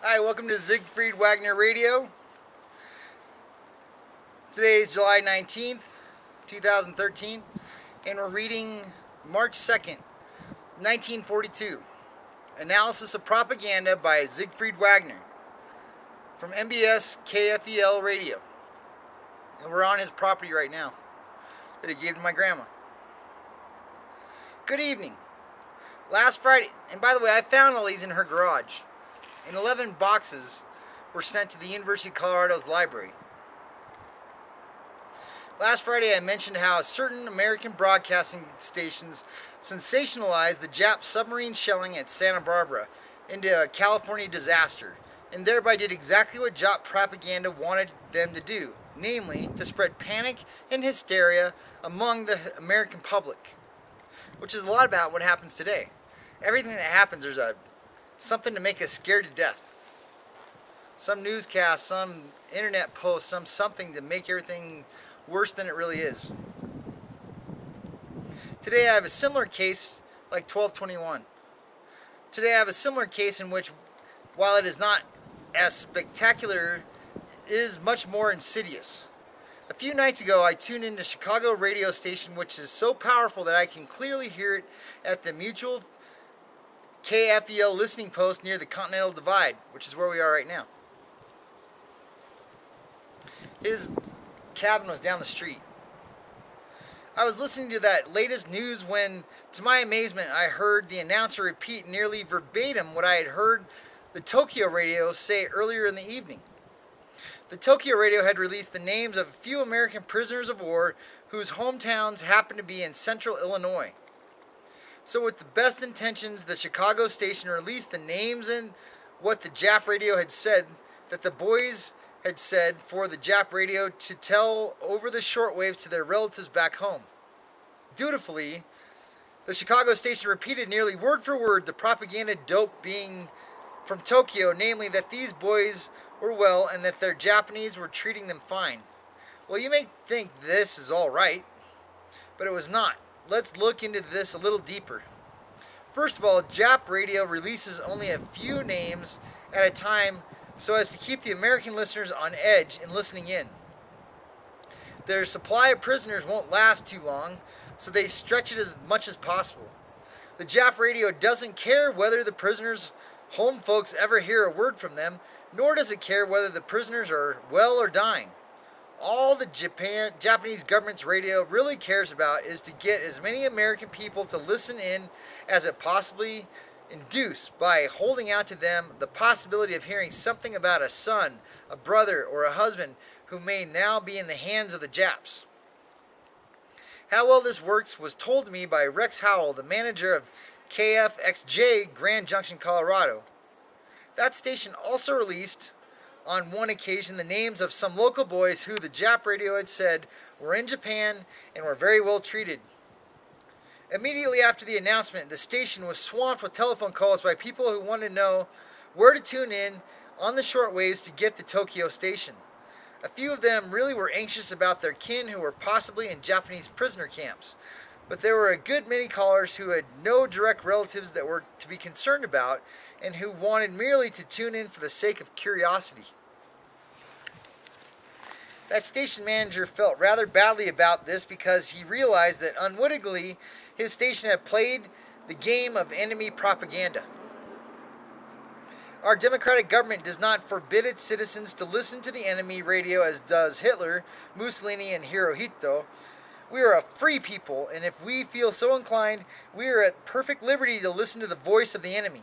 Hi, welcome to Siegfried Wagener Radio. Today is July 19th, 2013, and we're reading March 2nd, 1942. Analysis of Propaganda by Siegfried Wagener from MBS KFEL Radio. And we're on his property right now that he gave to my grandma. Good evening. Last Friday, and by the way, I found all these in her garage. And 11 boxes were sent to the University of Colorado's library. Last Friday I mentioned how certain American broadcasting stations sensationalized the Jap submarine shelling at Santa Barbara into a California disaster, and thereby did exactly what Jap propaganda wanted them to do, namely to spread panic and hysteria among the American public, which is a lot about what happens today. Everything that happens, there's something to make us scared to death. Some newscast, some internet post, something to make everything worse than it really is. Today I have a similar case like 1221. Today I have a similar case in which, while it is not as spectacular, it is much more insidious. A few nights ago I tuned into a Chicago radio station which is so powerful that I can clearly hear it at the Mutual KFEL listening post near the Continental Divide, which is where we are right now. His cabin was down the street. I was listening to that latest news when, to my amazement, I heard the announcer repeat nearly verbatim what I had heard the Tokyo radio say earlier in the evening. The Tokyo radio had released the names of a few American prisoners of war whose hometowns happened to be in central Illinois. So with the best intentions, the Chicago station released the names and what the Jap radio had said that the boys had said for the Jap radio to tell over the shortwave to their relatives back home. Dutifully, the Chicago station repeated nearly word for word the propaganda dope being from Tokyo, namely that these boys were well and that their Japanese were treating them fine. Well, you may think this is all right, but it was not. Let's look into this a little deeper. First of all, Jap radio releases only a few names at a time so as to keep the American listeners on edge and listening in. Their supply of prisoners won't last too long, so they stretch it as much as possible. The Jap radio doesn't care whether the prisoners' home folks ever hear a word from them, nor does it care whether the prisoners are well or dying. All the Japanese government's radio really cares about is to get as many American people to listen in as it possibly induce by holding out to them the possibility of hearing something about a son, a brother, or a husband who may now be in the hands of the Japs. How well this works was told to me by Rex Howell, the manager of KFXJ, Grand Junction, Colorado. That station also released on one occasion the names of some local boys who the Jap radio had said were in Japan and were very well treated. Immediately after the announcement, the station was swamped with telephone calls by people who wanted to know where to tune in on the shortwaves to get the Tokyo station. A few of them really were anxious about their kin who were possibly in Japanese prisoner camps, but there were a good many callers who had no direct relatives that were to be concerned about and who wanted merely to tune in for the sake of curiosity. That station manager felt rather badly about this because he realized that unwittingly his station had played the game of enemy propaganda. Our democratic government does not forbid its citizens to listen to the enemy radio as does Hitler, Mussolini, and Hirohito. We are a free people, and if we feel so inclined, we are at perfect liberty to listen to the voice of the enemy.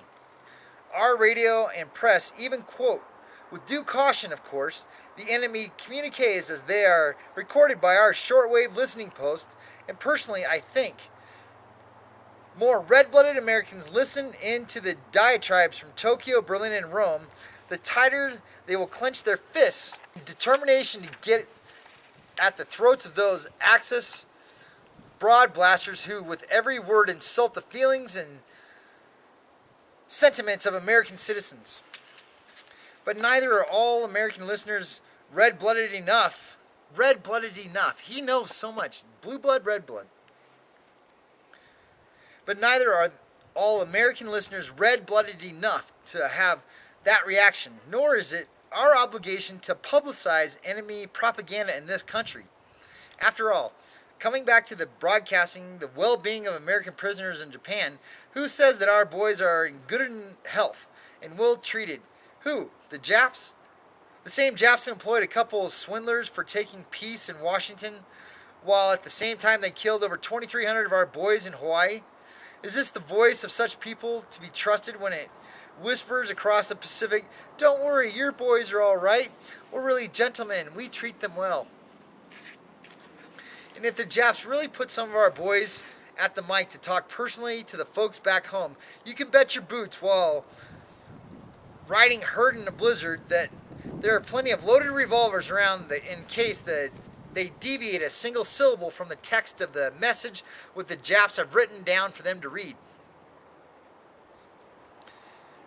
Our radio and press even quote, with due caution of course, the enemy communiques as they are recorded by our shortwave listening post, and personally I think more red-blooded Americans listen in to the diatribes from Tokyo, Berlin, and Rome, the tighter they will clench their fists in determination to get at the throats of those Axis broad blasters who with every word insult the feelings and sentiments of American citizens. But neither are all American listeners red-blooded enough. Red-blooded enough. He knows so much. Blue blood, red blood. But neither are all American listeners red-blooded enough to have that reaction, nor is it our obligation to publicize enemy propaganda in this country. After all, coming back to the broadcasting the well-being of American prisoners in Japan, who says that our boys are in good health and well treated? Who? The Japs? The same Japs who employed a couple of swindlers for taking peace in Washington, while at the same time they killed over 2,300 of our boys in Hawaii? Is this the voice of such people to be trusted when it whispers across the Pacific, "Don't worry, your boys are all right. We're really gentlemen. We treat them well"? And if the Japs really put some of our boys at the mic to talk personally to the folks back home, you can bet your boots while riding herd in a blizzard that there are plenty of loaded revolvers around in case that they deviate a single syllable from the text of the message what the Japs have written down for them to read.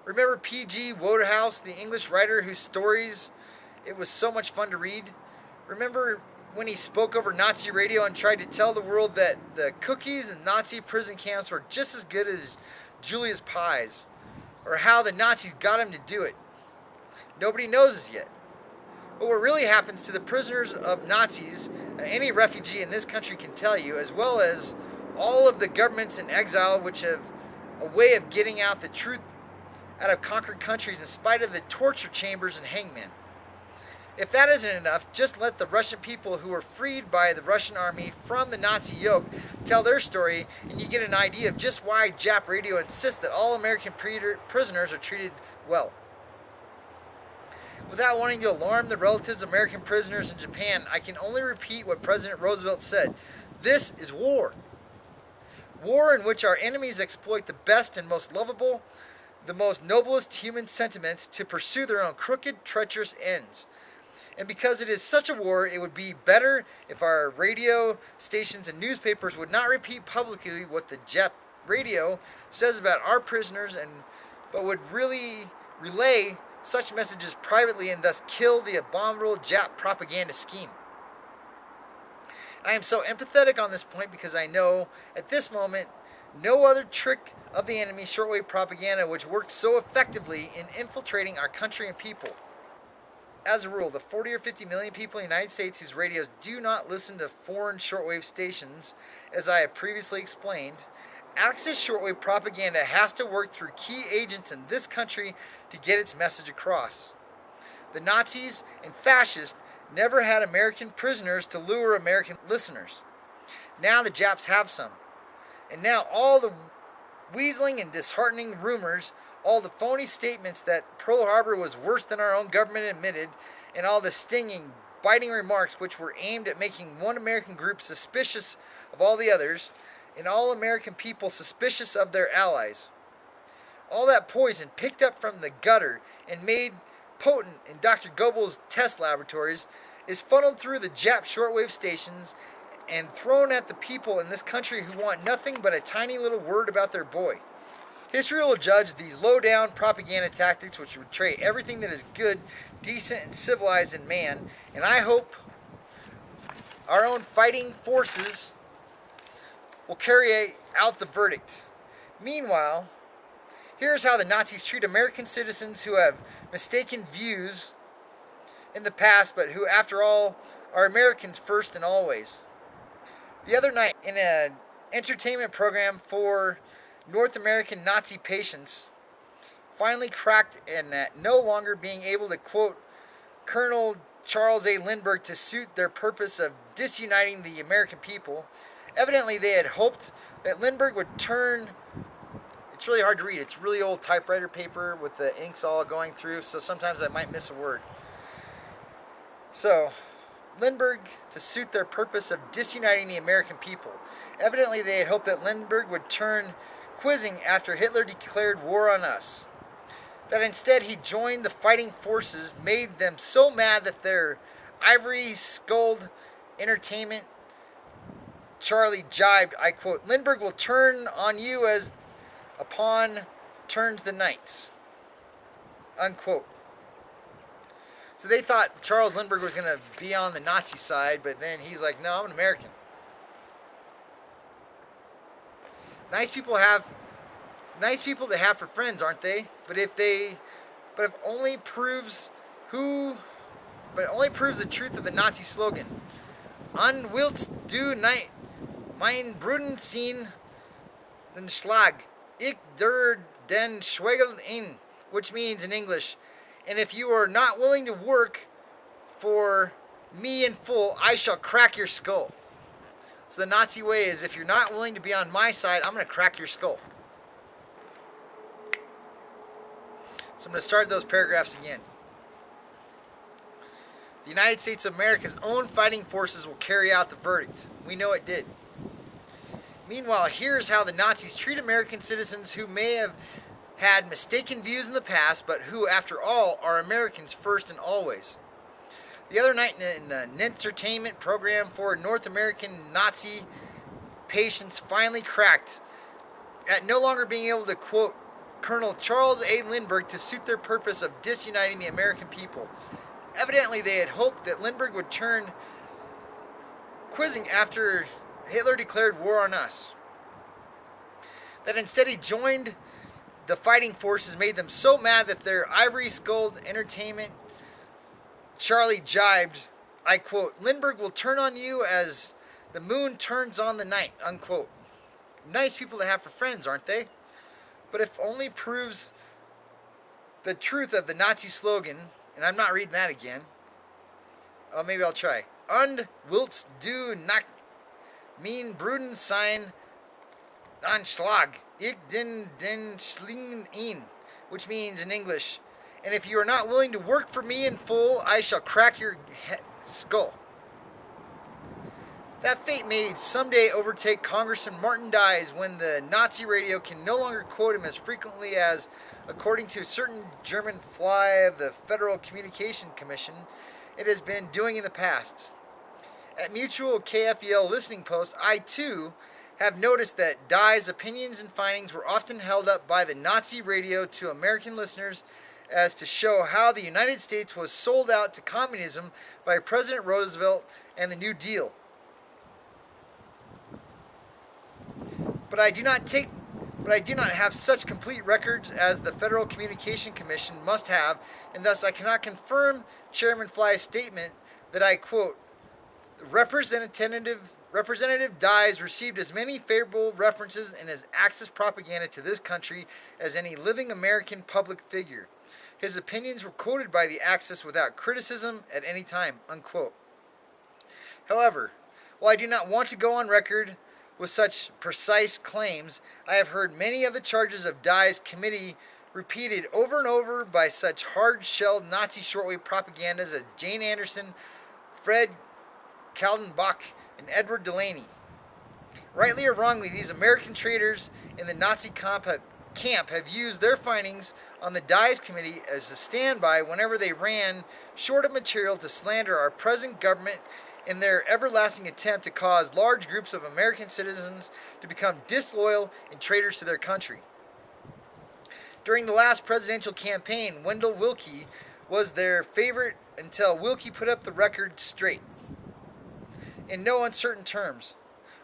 Remember P.G. Wodehouse, the English writer whose stories it was so much fun to read? Remember when he spoke over Nazi radio and tried to tell the world that the cookies in Nazi prison camps were just as good as Julia's pies, or how the Nazis got him to do it? Nobody knows as yet. But what really happens to the prisoners of Nazis, any refugee in this country can tell you, as well as all of the governments in exile which have a way of getting out the truth out of conquered countries in spite of the torture chambers and hangmen. If that isn't enough, just let the Russian people who were freed by the Russian army from the Nazi yoke tell their story, and you get an idea of just why Jap radio insists that all American prisoners are treated well. Without wanting to alarm the relatives of American prisoners in Japan, I can only repeat what President Roosevelt said. This is war. War in which our enemies exploit the best and most lovable, the most noblest human sentiments to pursue their own crooked, treacherous ends. And because it is such a war, it would be better if our radio stations and newspapers would not repeat publicly what the Jap radio says about our prisoners, but would really relay such messages privately and thus kill the abominable Jap propaganda scheme. I am so empathetic on this point because I know at this moment no other trick of the enemy shortwave propaganda which works so effectively in infiltrating our country and people. As a rule, the 40 or 50 million people in the United States whose radios do not listen to foreign shortwave stations, as I have previously explained, Axis shortwave propaganda has to work through key agents in this country to get its message across. The Nazis and fascists never had American prisoners to lure American listeners. Now the Japs have some. And now all the weaseling and disheartening rumors, all the phony statements that Pearl Harbor was worse than our own government admitted, and all the stinging, biting remarks which were aimed at making one American group suspicious of all the others, and all American people suspicious of their allies. All that poison picked up from the gutter and made potent in Dr. Goebbels' test laboratories is funneled through the Jap shortwave stations and thrown at the people in this country who want nothing but a tiny little word about their boy. History will judge these low-down propaganda tactics which betray everything that is good, decent, and civilized in man, and I hope our own fighting forces will carry out the verdict. Meanwhile, here's how the Nazis treat American citizens who have mistaken views in the past, but who, after all, are Americans first and always. The other night, in an entertainment program for North American Nazi patients, finally cracked in at no longer being able to quote Colonel Charles A. Lindbergh to suit their purpose of disuniting the American people. Evidently, they had hoped that Lindbergh would turn... It's really hard to read. It's really old typewriter paper with the inks all going through, so sometimes I might miss a word. So, Lindbergh to suit their purpose of disuniting the American people. Evidently, they had hoped that Lindbergh would turn quizzing after Hitler declared war on us. That instead he joined the fighting forces made them so mad that their ivory-skulled entertainment Charlie jibed, I quote, "Lindbergh will turn on you as upon turns the knights," unquote. So they thought Charles Lindbergh was going to be on the Nazi side, but then he's like, no, I'm an American. Nice people to have for friends, aren't they? But but it only proves the truth of the Nazi slogan. An willst du nicht mein Brunnen sehen, den Schlag, ich der den Schwegel in, which means in English, and if you are not willing to work for me in full, I shall crack your skull. So the Nazi way is, if you're not willing to be on my side, I'm going to crack your skull. So I'm going to start those paragraphs again. The United States of America's own fighting forces will carry out the verdict. We know it did. Meanwhile, here's how the Nazis treat American citizens who may have had mistaken views in the past, but who, after all, are Americans first and always. The other night in an entertainment program for North American Nazi patients finally cracked at no longer being able to quote Colonel Charles A. Lindbergh to suit their purpose of disuniting the American people. Evidently, they had hoped that Lindbergh would turn quizzing after Hitler declared war on us. That instead he joined the fighting forces made them so mad that their ivory-skulled entertainment Charlie jibed, I quote, Lindbergh will turn on you as the moon turns on the night, unquote. Nice people to have for friends, aren't they? But if only proves the truth of the Nazi slogan, and I'm not reading that again. Oh, maybe I'll try. Und willst du nicht mein Brunnen sein, dann schlag ich den Schlingen in, which means in English, and if you are not willing to work for me in full, I shall crack your skull. That fate may someday overtake Congressman Martin Dies when the Nazi radio can no longer quote him as frequently as, according to a certain German fly of the Federal Communication Commission, it has been doing in the past. At Mutual KFEL Listening Post, I too have noticed that Dies' opinions and findings were often held up by the Nazi radio to American listeners as to show how the United States was sold out to communism by President Roosevelt and the New Deal. But I do not have such complete records as the Federal Communication Commission must have, and thus I cannot confirm Chairman Fly's statement that I quote, Representative Dies received as many favorable references in his Axis propaganda to this country as any living American public figure. His opinions were quoted by the Axis without criticism at any time, unquote. However, while I do not want to go on record with such precise claims, I have heard many of the charges of Dies' committee repeated over and over by such hard-shelled Nazi shortwave propagandas as Jane Anderson, Fred Kaltenbach, and Edward Delaney. Rightly or wrongly, these American traitors in the Nazi camp have used their findings on the Dies Committee as a standby whenever they ran short of material to slander our present government in their everlasting attempt to cause large groups of American citizens to become disloyal and traitors to their country. During the last presidential campaign, Wendell Willkie was their favorite until Willkie put up the record straight. In no uncertain terms.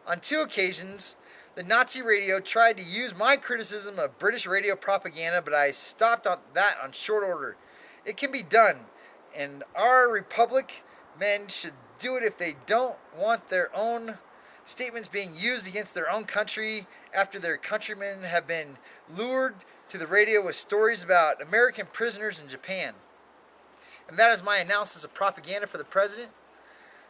On 2 occasions, the Nazi radio tried to use my criticism of British radio propaganda, but I stopped that on short order. It can be done, and our Republic men should do it if they don't want their own statements being used against their own country after their countrymen have been lured to the radio with stories about American prisoners in Japan. And that is my analysis of propaganda for the president.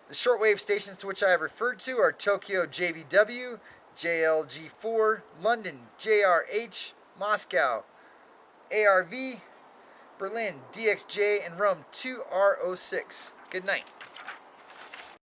The shortwave stations to which I have referred to are Tokyo JVW, JLG4, London JRH, Moscow ARV, Berlin DXJ, and Rome 2R06. Good night.